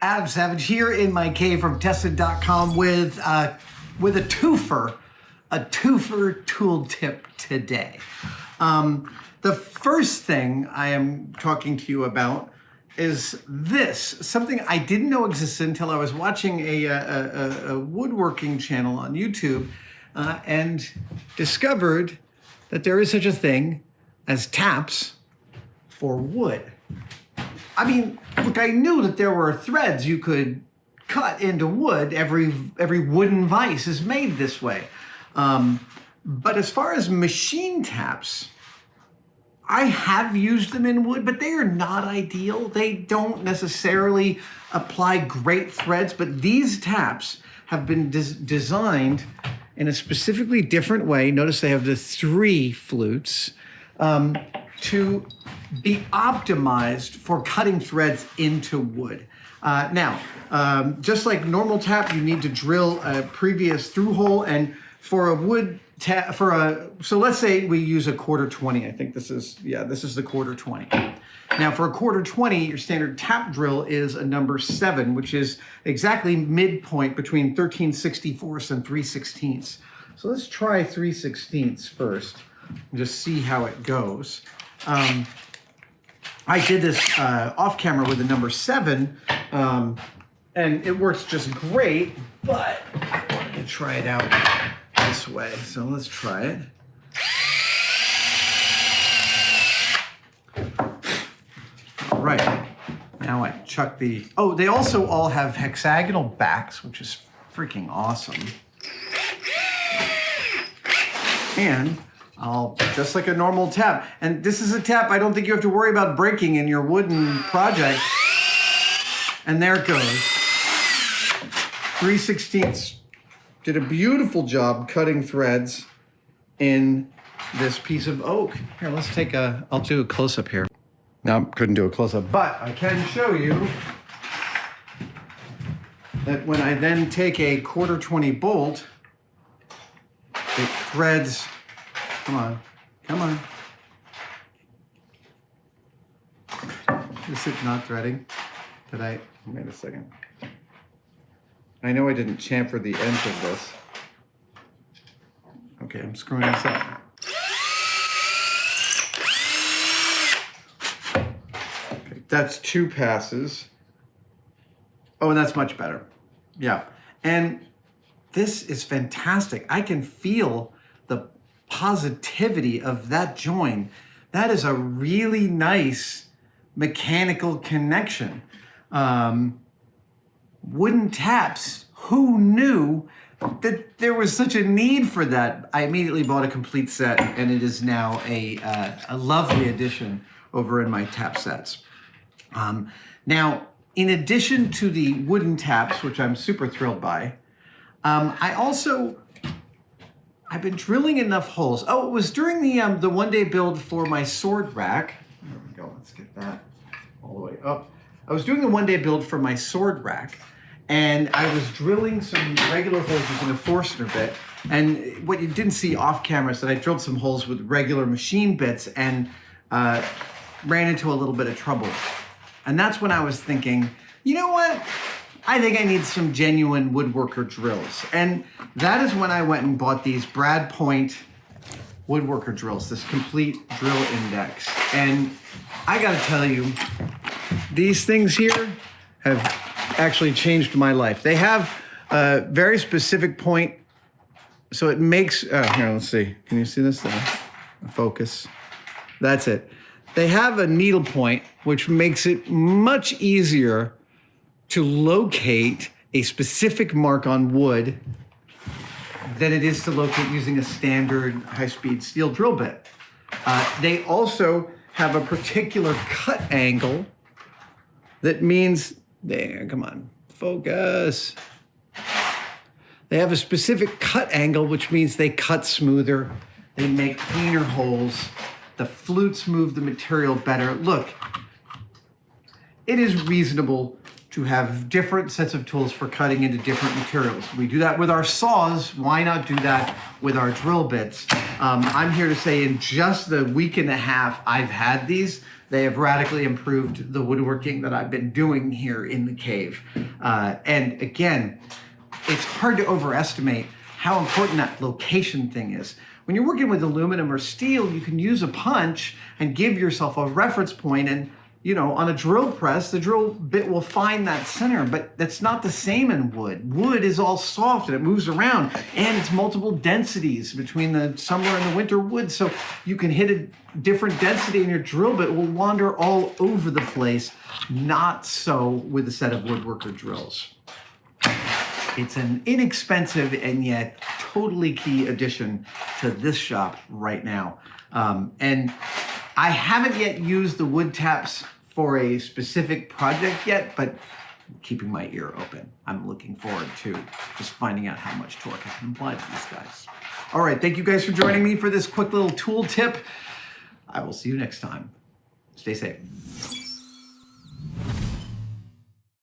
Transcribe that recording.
Adam Savage here in my cave from Tested.com with a twofer tool tip today. The first thing I am talking to you about is this, something I didn't know existed until I was watching a woodworking channel on YouTube and discovered that there is such a thing as taps for wood. I mean, look, I knew that there were threads you could cut into wood. Every wooden vise is made this way. But as far as machine taps, I have used them in wood, but they are not ideal. They don't necessarily apply great threads, but these taps have been designed in a specifically different way. Notice they have the 3 flutes to be optimized for cutting threads into wood. Now, just like normal tap, you need to drill a previous through hole, and for a wood tap, so let's say we use a 1/4-20. I think this is the 1/4-20. Now for a 1/4-20, your standard tap drill is a number 7, which is exactly midpoint between 13/64 and 3/16. So let's try 3/16 first and just see how it goes. I did this off camera with the number 7, and it works just great, but I wanted to try it out this way. So let's try it. All right, now I chuck the, oh, they also all have hexagonal backs, which is freaking awesome. And I'll, just like a normal tap, and this is a tap I don't think you have to worry about breaking in your wooden project. And there it goes. 3/16 did a beautiful job cutting threads in this piece of oak. Here, let's take I'll do a close-up here. No, couldn't do a close-up, but I can show you that when I then take a 1/4-20 bolt, it threads. Come on, come on. Is it not threading? Wait a second. I know I didn't chamfer the ends of this. Okay, I'm screwing this up. Okay, that's 2 passes. Oh, and that's much better. Yeah, and this is fantastic. I can feel the positivity of that join. That is a really nice mechanical connection. Wooden taps, who knew that there was such a need for that? I immediately bought a complete set, and it is now a lovely addition over in my tap sets. Now, in addition to the wooden taps, which I'm super thrilled by, I've been drilling enough holes. Oh, it was during the one-day build for my sword rack. There we go, let's get that all the way up. I was doing a one-day build for my sword rack, and I was drilling some regular holes using a Forstner bit. And what you didn't see off camera is that I drilled some holes with regular machine bits and ran into a little bit of trouble. And that's when I was thinking, you know what? I think I need some genuine woodworker drills. And that is when I went and bought these Bradpoint woodworker drills, this complete drill index. And I gotta tell you, these things here have actually changed my life. They have a very specific point, so it makes, here, let's see. Can you see this? Focus. That's it. They have a needle point, which makes it much easier to locate a specific mark on wood than it is to locate using a standard high-speed steel drill bit. They also have a particular cut angle that means, there, come on, focus. They have a specific cut angle, which means they cut smoother, they make cleaner holes, the flutes move the material better. Look, it is reasonable to have different sets of tools for cutting into different materials. We do that with our saws. Why not do that with our drill bits? I'm here to say in just the week and a half I've had these, they have radically improved the woodworking that I've been doing here in the cave. And again, it's hard to overestimate how important that location thing is. When you're working with aluminum or steel, you can use a punch and give yourself a reference point, and on a drill press, the drill bit will find that center, but that's not the same in wood. Wood is all soft and it moves around, and it's multiple densities between the summer and the winter wood, so you can hit a different density and your drill bit will wander all over the place. Not so with a set of woodworker drills. It's an inexpensive and yet totally key addition to this shop right now. And I haven't yet used the wood taps for a specific project yet, but I'm keeping my ear open. I'm looking forward to just finding out how much torque I can apply to these guys. All right, thank you guys for joining me for this quick little tool tip. I will see you next time. Stay safe.